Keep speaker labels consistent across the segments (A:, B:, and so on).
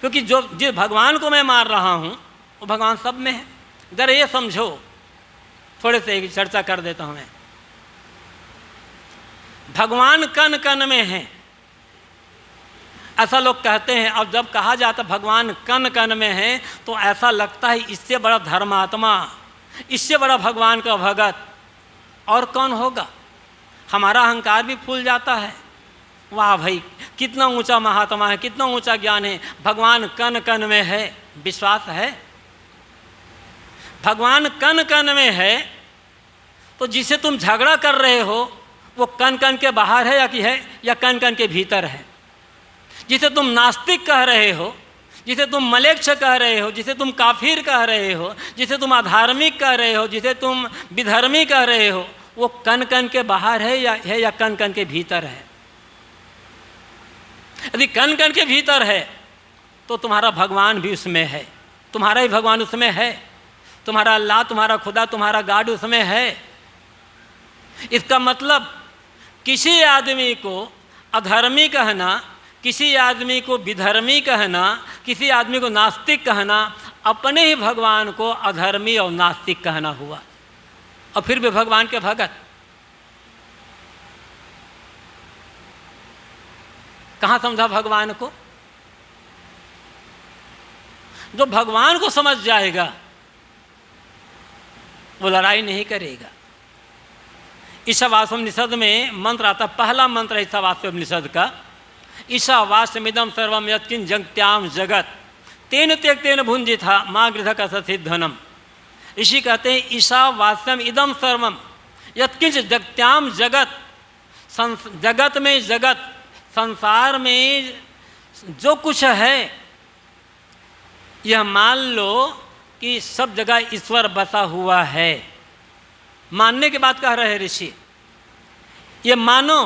A: क्योंकि जो जिस भगवान को मैं मार रहा हूँ वो भगवान सब में है। जरा ये समझो, थोड़े से एक चर्चा कर देता हूँ मैं। भगवान कण कण में है, ऐसा लोग कहते हैं। और जब कहा जाता भगवान कण कण में है तो ऐसा लगता है इससे बड़ा धर्मात्मा, इससे बड़ा भगवान का भगत और कौन होगा। हमारा अहंकार भी फूल जाता है, वाह भाई कितना ऊंचा महात्मा है, कितना ऊंचा ज्ञान है। भगवान कण कण में है, विश्वास है। भगवान कण कण में है तो जिसे तुम झगड़ा कर रहे हो वो कण कण के बाहर है या कण कण के भीतर है। जिसे तुम नास्तिक कह रहे हो, जिसे तुम मलेच्छ कह रहे हो, जिसे तुम काफिर कह रहे हो, जिसे तुम अधार्मिक कह रहे हो, जिसे तुम विधर्मी कह रहे हो, वो कण कण के बाहर है या कण कण के भीतर है। यदि कण कण के भीतर है तो तुम्हारा भगवान भी उसमें है, तुम्हारा ही भगवान उसमें है, तुम्हारा अल्लाह, तुम्हारा खुदा, तुम्हारा गॉड उसमें है। इसका मतलब किसी आदमी को अधर्मी कहना, किसी आदमी को विधर्मी कहना, किसी आदमी को नास्तिक कहना, अपने ही भगवान को अधर्मी और नास्तिक कहना हुआ, और फिर भी भगवान के भगत। कहाँ समझा भगवान को? जो भगवान को समझ जाएगा वो लड़ाई नहीं करेगा। ईशावास्योपनिषद में मंत्र आता, पहला मंत्र ईशावास्योपनिषद का, ईशावास्यमिदं सर्वं यत्किंच जगत्याम जगत तेन त्यक्तेन भुंजिथा मां गृधक अससिद्धनम। ऋषि कहते हैं ईशावास्यम इदम सर्वम यत्किंच जगत्याम जगत, जगत में जगत, संसार में जो कुछ है यह मान लो कि सब जगह ईश्वर बसा हुआ है। मानने की बात कह रहे हैं ऋषि, ये मानो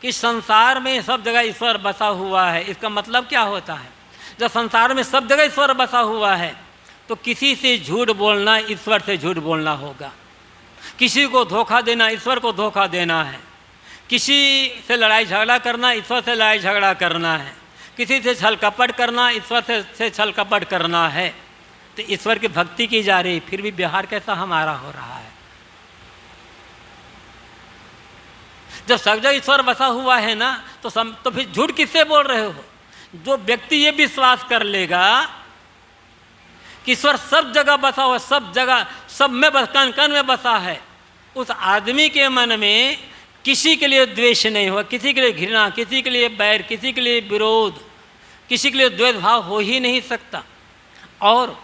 A: कि संसार में सब जगह ईश्वर बसा हुआ है। इसका मतलब क्या होता है? जब संसार में सब जगह ईश्वर बसा हुआ है तो किसी से झूठ बोलना ईश्वर से झूठ बोलना होगा, किसी को धोखा देना ईश्वर को धोखा देना है, किसी से लड़ाई झगड़ा करना ईश्वर से लड़ाई झगड़ा करना है, किसी से छल कपट करना ईश्वर से छल कपट करना है। तो ईश्वर की भक्ति की जा रही, फिर भी व्यवहार कैसा हमारा हो रहा है? जब सब जगह ईश्वर बसा हुआ है ना तो फिर झूठ किससे बोल रहे हो? जो व्यक्ति ये विश्वास कर लेगा कि ईश्वर सब जगह बसा हुआ, सब जगह, सब में बस, कण कण में बसा है, उस आदमी के मन में किसी के लिए द्वेष नहीं होगा, किसी के लिए घृणा, किसी के लिए बैर, किसी के लिए विरोध, किसी के लिए द्वेष भाव हो ही नहीं सकता। और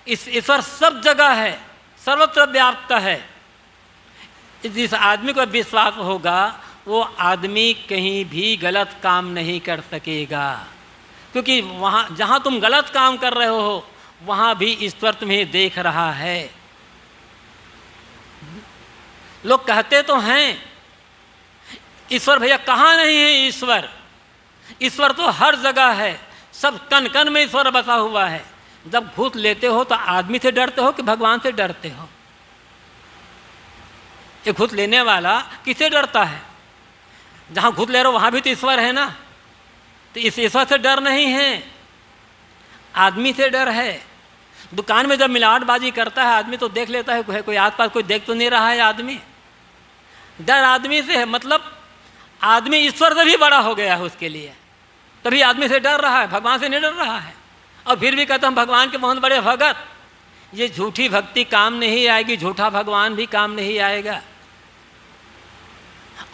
A: इस ईश्वर सब जगह है, सर्वत्र व्याप्त है। जिस आदमी को विश्वास होगा वो आदमी कहीं भी गलत काम नहीं कर सकेगा, क्योंकि वहाँ जहाँ तुम गलत काम कर रहे हो वहाँ भी ईश्वर तुम्हें देख रहा है। लोग कहते तो हैं ईश्वर भैया, कहाँ नहीं है ईश्वर? ईश्वर तो हर जगह है, सब कण कण में ईश्वर बसा हुआ है। जब घूस लेते हो तो आदमी से डरते हो कि भगवान से डरते हो? ये घूस लेने वाला किससे डरता है? जहाँ घूस ले रहे हो वहाँ भी तो ईश्वर है ना। तो इस ईश्वर से डर नहीं है, आदमी से डर है। दुकान में जब मिलावटबाजी करता है आदमी तो देख लेता है कोई आसपास कोई देख तो नहीं रहा है आदमी। डर आदमी से है, मतलब आदमी ईश्वर से भी बड़ा हो गया है उसके लिए, तभी आदमी से डर रहा है, भगवान से नहीं डर रहा है। और फिर भी कहता हम भगवान के बहुत बड़े भगत। ये झूठी भक्ति काम नहीं आएगी, झूठा भगवान भी काम नहीं आएगा।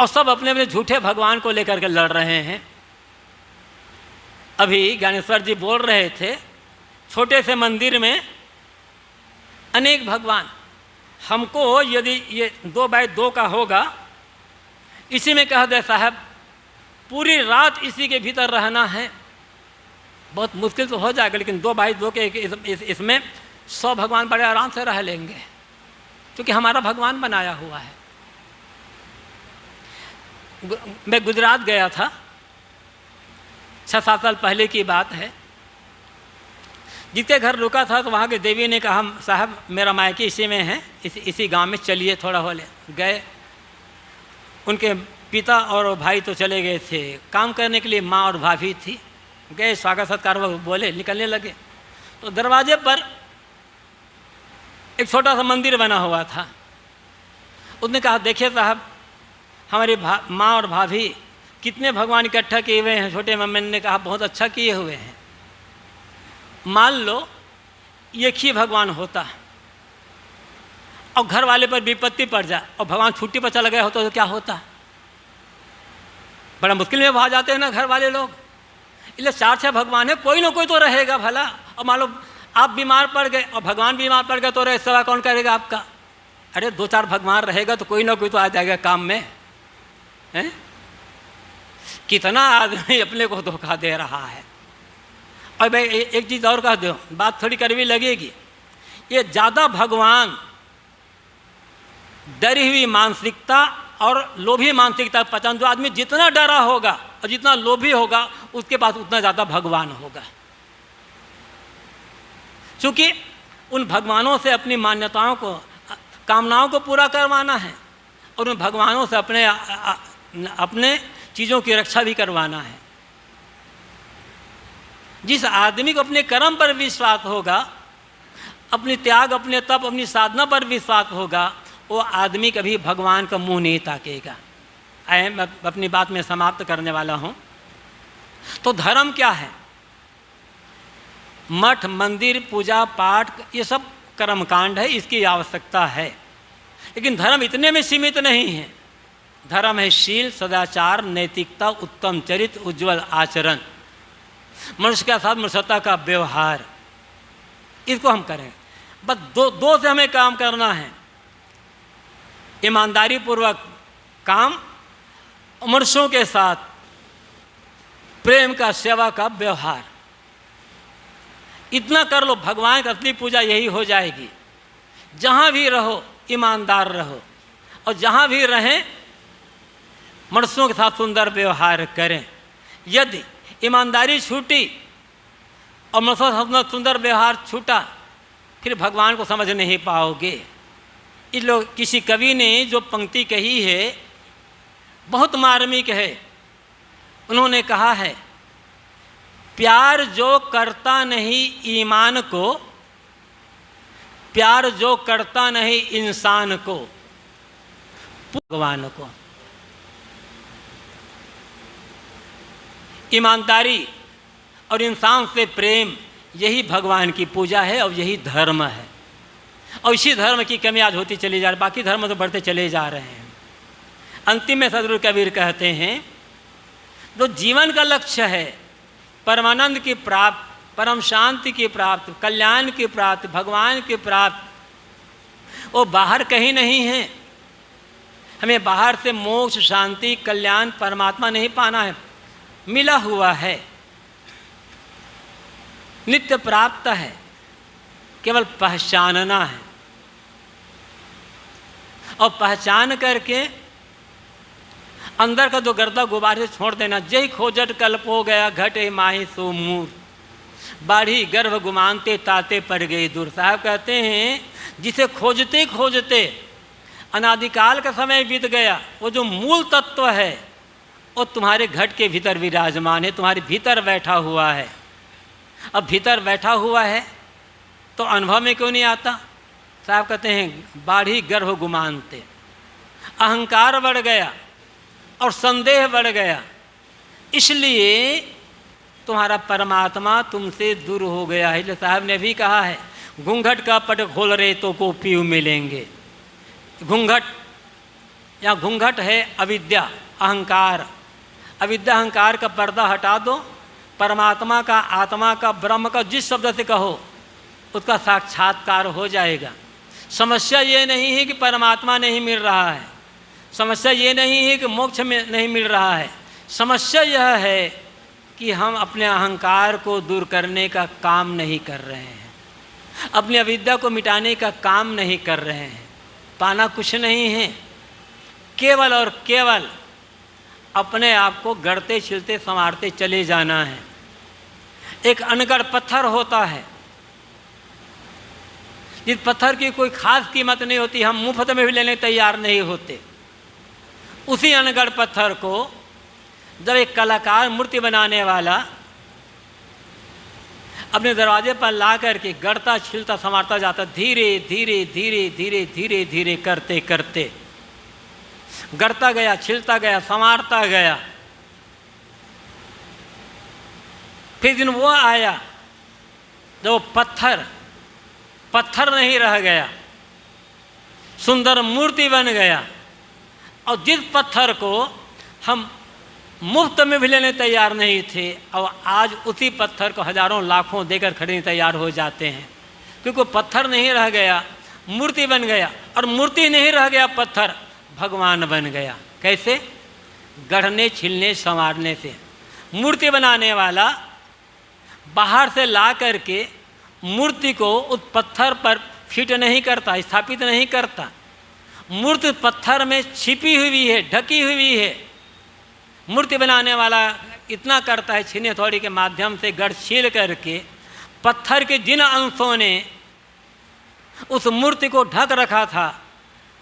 A: और सब अपने अपने झूठे भगवान को लेकर के लड़ रहे हैं। अभी ज्ञानेश्वर जी बोल रहे थे, छोटे से मंदिर में अनेक भगवान। हमको यदि ये 2 बाय 2 का होगा, इसी में कह दे साहब पूरी रात इसी के भीतर रहना है, बहुत मुश्किल तो हो जाएगा, लेकिन 2 बाय 2 के इसमें 100 भगवान बड़े आराम से रह लेंगे, क्योंकि हमारा भगवान बनाया हुआ है। मैं गुजरात गया था, 6-7 साल पहले की बात है। जिसके घर रुका था तो वहाँ के देवी ने कहा साहब मेरा मायके इसी में है, इसी गांव में, चलिए थोड़ा हो ले। गए। उनके पिता और भाई तो चले गए थे काम करने के लिए, माँ और भाभी थी गए, स्वागत सत्कार बोले, निकलने लगे तो दरवाजे पर एक छोटा सा मंदिर बना हुआ था। उसने कहा, देखिए साहब, हमारी माँ और भाभी कितने भगवान इकट्ठा किए हुए हैं। छोटे मम्मी ने कहा, बहुत अच्छा किए हुए हैं। मान लो एक ही भगवान होता और घर वाले पर विपत्ति पड़ जाए और भगवान छुट्टी पर चला गया होता तो क्या होता? बड़ा मुश्किल में आ जाते हैं ना घर वाले लोग। इसलिए 4-6 भगवान है, कोई ना कोई तो रहेगा भला। और मान लो आप बीमार पड़ गए और भगवान बीमार पड़ गए तो रहे, सेवा कौन करेगा आपका? अरे 2-4 भगवान रहेगा तो कोई ना कोई तो आ जाएगा काम में, हैं? कितना आदमी अपने को धोखा दे रहा है। और भाई एक चीज़ और कह दो, बात थोड़ी कड़वी लगेगी। ये ज़्यादा भगवान डरी हुई मानसिकता और लोभी मानसिकता पहचान। जो आदमी जितना डरा होगा और जितना लोभी होगा उसके पास उतना ज़्यादा भगवान होगा। क्योंकि उन भगवानों से अपनी मान्यताओं को, कामनाओं को पूरा करवाना है और उन भगवानों से अपने चीज़ों की रक्षा भी करवाना है। जिस आदमी को अपने कर्म पर विश्वास होगा, अपनी त्याग, अपने तप, अपनी साधना पर विश्वास होगा, वो आदमी कभी भगवान का मुंह नहीं ताकेगा। मैं अपनी बात में समाप्त करने वाला हूँ। तो धर्म क्या है? मठ, मंदिर, पूजा पाठ, ये सब कर्मकांड है, इसकी आवश्यकता है। लेकिन धर्म इतने में सीमित नहीं है। धर्म है शील, सदाचार, नैतिकता, उत्तम चरित्र, उज्जवल आचरण, मनुष्य के साथ मनुष्यता का व्यवहार। इसको हम करें। बस दो से हमें काम करना है, ईमानदारी पूर्वक काम, मनुष्यों के साथ प्रेम का, सेवा का व्यवहार। इतना कर लो, भगवान की असली पूजा यही हो जाएगी। जहाँ भी रहो ईमानदार रहो और जहाँ भी रहें मनुष्यों के साथ सुंदर व्यवहार करें। यदि ईमानदारी छूटी और मनुष्यों के साथ सुंदर व्यवहार छूटा, फिर भगवान को समझ नहीं पाओगे। इस लोग, किसी कवि ने जो पंक्ति कही है बहुत मार्मिक है। उन्होंने कहा है, प्यार जो करता नहीं ईमान को, प्यार जो करता नहीं इंसान को, भगवान को। ईमानदारी और इंसान से प्रेम, यही भगवान की पूजा है और यही धर्म है। और इसी धर्म की कमी आज होती चली जा रही, बाकी धर्म तो बढ़ते चले जा रहे हैं। अंतिम में सदगुरु कबीर कहते हैं, जो जीवन का लक्ष्य है परमानंद की प्राप्त, परम शांति की प्राप्त, कल्याण की प्राप्त, भगवान की प्राप्त, वो बाहर कहीं नहीं है। हमें बाहर से मोक्ष, शांति, कल्याण, परमात्मा नहीं पाना है, मिला हुआ है, नित्य प्राप्त है, केवल पहचानना है। और पहचान करके अंदर का जो गर्दा गुबार से छोड़ देना। जय खोजट कल्प हो गया, घटे माही सो मूर, बाढ़ी गर्भ गुमानते ताते पड़ गई दूर। साहब कहते हैं, जिसे खोजते खोजते अनादिकाल का समय बीत गया, वो जो मूल तत्व है वो तुम्हारे घट के भीतर विराजमान है, तुम्हारे भीतर बैठा हुआ है। अब भीतर बैठा हुआ है तो अनुभव में क्यों नहीं आता? साहब कहते हैं, बाढ़ी गर्भ गुमानते, अहंकार बढ़ गया और संदेह बढ़ गया, इसलिए तुम्हारा परमात्मा तुमसे दूर हो गया है। इसलिए साहब ने भी कहा है, घूंघट का पट खोल रहे तो को पीऊ मिलेंगे। घूंघट या घूंघट है अविद्या, अहंकार। अविद्या अहंकार का पर्दा हटा दो, परमात्मा का, आत्मा का, ब्रह्म का, जिस शब्द से कहो उसका साक्षात्कार हो जाएगा। समस्या ये नहीं है कि परमात्मा नहीं मिल रहा है, समस्या ये नहीं है कि मोक्ष में नहीं मिल रहा है। समस्या यह है कि हम अपने अहंकार को दूर करने का काम नहीं कर रहे हैं, अपनी अविद्या को मिटाने का काम नहीं कर रहे हैं। पाना कुछ नहीं है, केवल और केवल अपने आप को गढ़ते छिलते संवारते चले जाना है। एक अनगढ़ पत्थर होता है, जिस पत्थर की कोई खास कीमत नहीं होती, हम मुफ्त में भी लेने तैयार नहीं होते। उसी अनगढ़ पत्थर को जब एक कलाकार, मूर्ति बनाने वाला अपने दरवाजे पर ला करके गढ़ता छिलता संवारता जाता, धीरे धीरे धीरे धीरे धीरे धीरे करते करते गढ़ता गया, छिलता गया, संवारता गया। फिर दिन वो आया जब पत्थर नहीं रह गया, सुंदर मूर्ति बन गया। और जिस पत्थर को हम मुफ्त में भी लेने तैयार नहीं थे, और आज उसी पत्थर को हजारों लाखों देकर खरीदने तैयार हो जाते हैं, क्योंकि पत्थर नहीं रह गया, मूर्ति बन गया। और मूर्ति नहीं रह गया, पत्थर भगवान बन गया। कैसे? गढ़ने छिलने संवारने से। मूर्ति बनाने वाला बाहर से ला करके मूर्ति को उस पत्थर पर फिट नहीं करता, स्थापित नहीं करता। मूर्ति पत्थर में छिपी हुई है, ढकी हुई है। मूर्ति बनाने वाला इतना करता है, छीने थोड़ी के माध्यम से गढ़ छील करके पत्थर के जिन अंशों ने उस मूर्ति को ढक रखा था,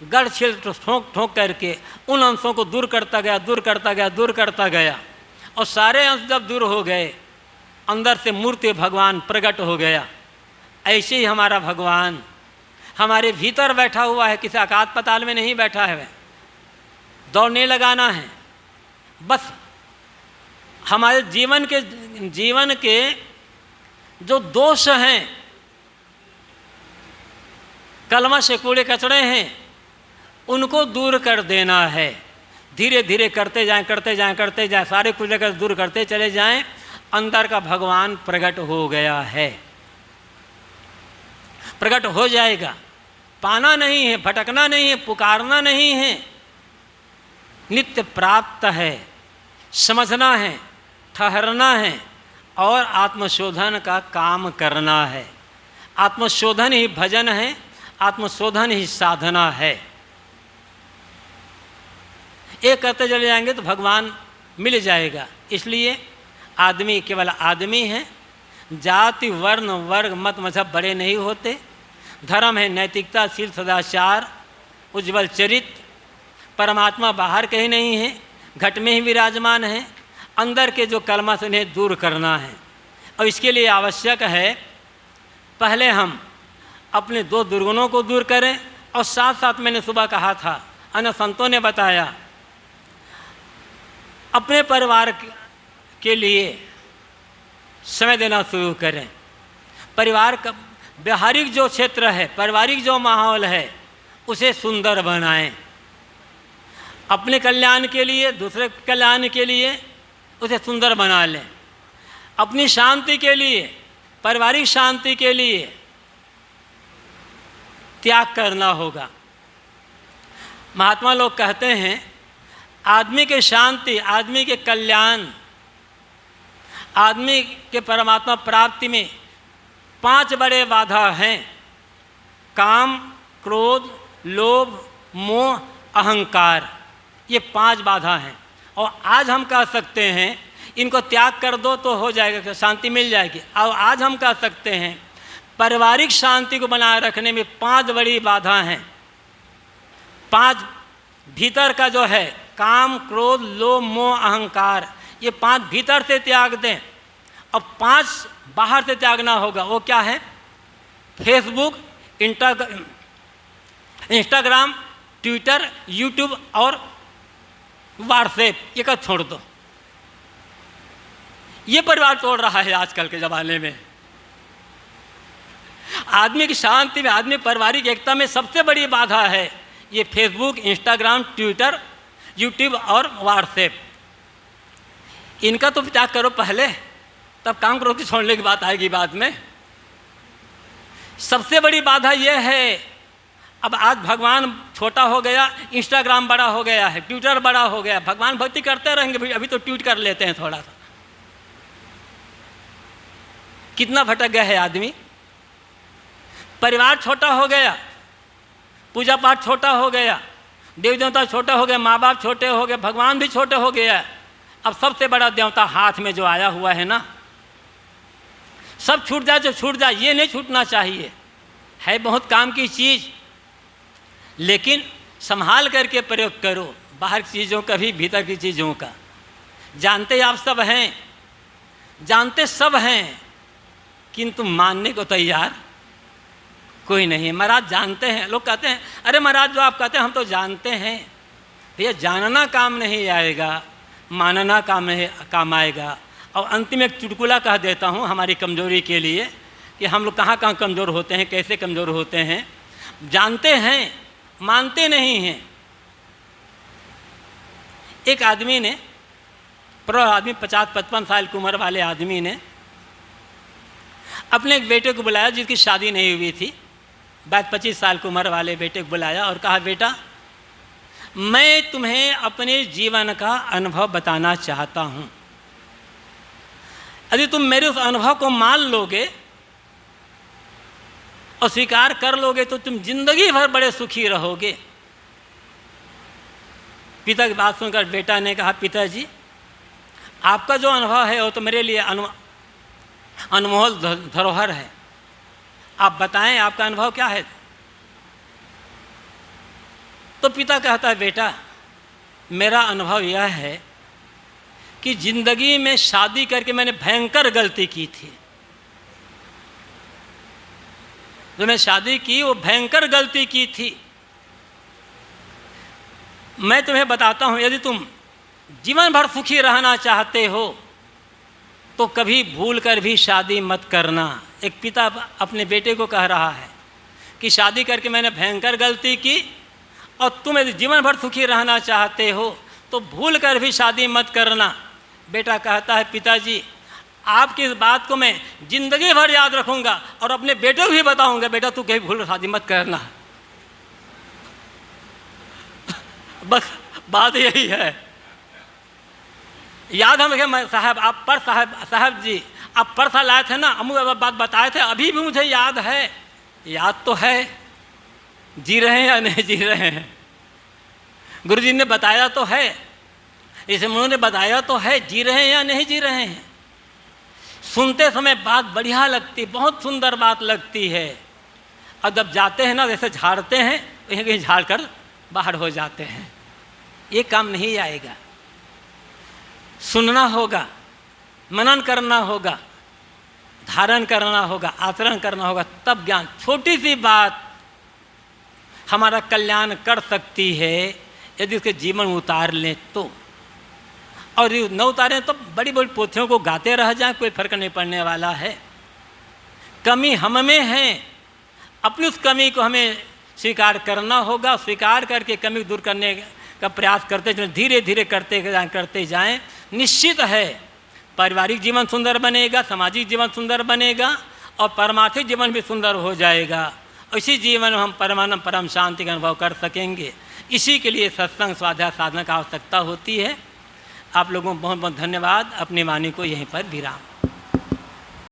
A: गढ़ छील ठोंक ठोंक करके उन अंशों को दूर करता गया, दूर करता गया, दूर करता गया। और सारे अंश जब दूर हो गए, अंदर से मूर्ति भगवान प्रकट हो गया। ऐसे ही हमारा भगवान हमारे भीतर बैठा हुआ है, किसी आकाश पाताल में नहीं बैठा है। दौड़ने लगाना है बस। हमारे जीवन के जो दोष हैं, कलमश कूड़े कचड़े हैं, उनको दूर कर देना है। धीरे धीरे करते जाएं, करते जाएं, करते जाएं, सारे कूड़े कचड़े दूर करते चले जाएं। अंदर का भगवान प्रकट हो गया है, प्रकट हो जाएगा। पाना नहीं है, भटकना नहीं है, पुकारना नहीं है, नित्य प्राप्त है। समझना है, ठहरना है और आत्मशोधन का काम करना है। आत्मशोधन ही भजन है, आत्मशोधन ही साधना है। एक करते चले जाएंगे तो भगवान मिल जाएगा। इसलिए आदमी केवल आदमी है। जाति वर्ण वर्ग मत मजहब बड़े नहीं होते। धर्म है नैतिकता, शील, सदाचार, उज्ज्वल चरित्र। परमात्मा बाहर कहीं नहीं है, घट में ही विराजमान है। अंदर के जो कलमश उन्हें दूर करना है। और इसके लिए आवश्यक है पहले हम अपने दो दुर्गुणों को दूर करें। और साथ साथ मैंने सुबह कहा था, अन्य संतों ने बताया, अपने परिवार के लिए समय देना शुरू करें। परिवार का व्यवहारिक जो क्षेत्र है, पारिवारिक जो माहौल है, उसे सुंदर बनाएं। अपने कल्याण के लिए, दूसरे कल्याण के लिए उसे सुंदर बना लें। अपनी शांति के लिए, पारिवारिक शांति के लिए त्याग करना होगा। महात्मा लोग कहते हैं, आदमी की शांति, आदमी के कल्याण, आदमी के परमात्मा प्राप्ति में 5 बड़े बाधा हैं। काम, क्रोध, लोभ, मोह, अहंकार। ये 5 बाधा हैं। और आज हम कह सकते हैं इनको त्याग कर दो तो हो जाएगा, शांति मिल जाएगी। और आज हम कह सकते हैं पारिवारिक शांति को बनाए रखने में 5 बड़ी बाधा हैं। 5 भीतर का जो है, काम, क्रोध, लोभ, मोह, अहंकार, ये 5 भीतर से त्याग दें। अब 5 बाहर से त्यागना होगा। वो क्या है? फेसबुक, इंस्टाग्राम, ट्विटर, यूट्यूब और व्हाट्सएप, ये कब छोड़ दो। ये परिवार तोड़ रहा है आजकल के ज़माने में। आदमी की शांति में, आदमी पारिवारिक एकता में सबसे बड़ी बाधा है ये फेसबुक, इंस्टाग्राम, ट्विटर, यूट्यूब और व्हाट्सएप। इनका तो त्याग करो पहले, तब काम करो कि छोड़ने की बात आएगी बाद में। सबसे बड़ी बाधा यह है, अब आज भगवान छोटा हो गया, इंस्टाग्राम बड़ा हो गया है, ट्विटर बड़ा हो गया। भगवान भक्ति करते रहेंगे, अभी तो ट्वीट कर लेते हैं थोड़ा सा। कितना भटक गया है आदमी। परिवार छोटा हो गया, पूजा पाठ छोटा हो गया, देवी देवता छोटे हो गए, माँ बाप छोटे हो गए, भगवान भी छोटे हो गया। अब सबसे बड़ा देवता हाथ में जो आया हुआ है ना, सब छूट जाए तो छूट जाए, ये नहीं छूटना चाहिए। है बहुत काम की चीज़, लेकिन संभाल करके प्रयोग करो। बाहर की चीज़ों का भी, भीतर की चीज़ों का। जानते आप सब हैं, जानते सब हैं, किंतु मानने को तैयार कोई नहीं। महाराज जानते हैं, लोग कहते हैं अरे महाराज जो आप कहते हैं हम तो जानते हैं। भैया जानना काम नहीं आएगा, मानना काम आएगा। और अंतिम एक चुटकुला कह देता हूँ हमारी कमजोरी के लिए कि हम लोग कहाँ कहाँ कमज़ोर होते हैं, कैसे कमज़ोर होते हैं। जानते हैं मानते नहीं हैं। एक आदमी ने, आदमी 50-55 साल की उम्र वाले आदमी ने अपने एक बेटे को बुलाया जिसकी शादी नहीं हुई थी। 22-25 साल की उम्र वाले बेटे को बुलाया और कहा बेटा मैं तुम्हें अपने जीवन का अनुभव बताना चाहता हूँ। यदि तुम मेरे उस अनुभव को मान लोगे और स्वीकार कर लोगे तो तुम जिंदगी भर बड़े सुखी रहोगे। पिता की बात सुनकर बेटा ने कहा पिताजी आपका जो अनुभव है वो तो मेरे लिए अनमोल धरोहर है, आप बताएं आपका अनुभव क्या है। तो पिता कहता है बेटा मेरा अनुभव यह है कि जिंदगी में शादी करके मैंने भयंकर गलती की थी। जो मैं शादी की वो भयंकर गलती की थी। मैं तुम्हें बताता हूँ यदि तुम जीवन भर सुखी रहना चाहते हो तो कभी भूल कर भी शादी मत करना। एक पिता अपने बेटे को कह रहा है कि शादी करके मैंने भयंकर गलती की और तुम यदि जीवन भर सुखी रहना चाहते हो तो भूल कर भी शादी मत करना। बेटा कहता है पिताजी आपकी इस बात को मैं जिंदगी भर याद रखूंगा और अपने बेटे को भी बताऊंगा बेटा तू कहीं भूल शादी मत करना। बस बात यही है। याद हम रखें साहब आप पर साहब जी आप परसा लाए थे ना, अमुक बात बताए थे, अभी भी मुझे याद है। याद तो है, जी रहे हैं या नहीं जी रहे हैं। गुरुजी ने बताया तो है, इसे उन्होंने बताया तो है, जी रहे हैं या नहीं जी रहे हैं। सुनते समय बात बढ़िया लगती, बहुत सुंदर बात लगती है और जब जाते हैं ना जैसे झाड़ते हैं कहीं कहीं झाड़ कर बाहर हो जाते हैं। ये काम नहीं आएगा। सुनना होगा, मनन करना होगा, धारण करना होगा, आचरण करना होगा, तब ज्ञान। छोटी सी बात हमारा कल्याण कर सकती है यदि उसके जीवन उतार लें तो। और न उतारें तो बड़ी बड़ी पोथियों को गाते रह जाएं, कोई फर्क नहीं पड़ने वाला है। कमी हम में है, अपनी उस कमी को हमें स्वीकार करना होगा। स्वीकार करके कमी दूर करने का प्रयास करते जाएं, धीरे धीरे करते जाएं। निश्चित है पारिवारिक जीवन सुंदर बनेगा, सामाजिक जीवन सुंदर बनेगा और परमार्थिक जीवन भी सुंदर हो जाएगा। इसी जीवन में हम परमानंद परम शांति का अनुभव कर सकेंगे। इसी के लिए सत्संग स्वाध्याय साधना का आवश्यकता होती है। आप लोगों को बहुत बहुत धन्यवाद। अपनी वाणी को यहीं पर विराम।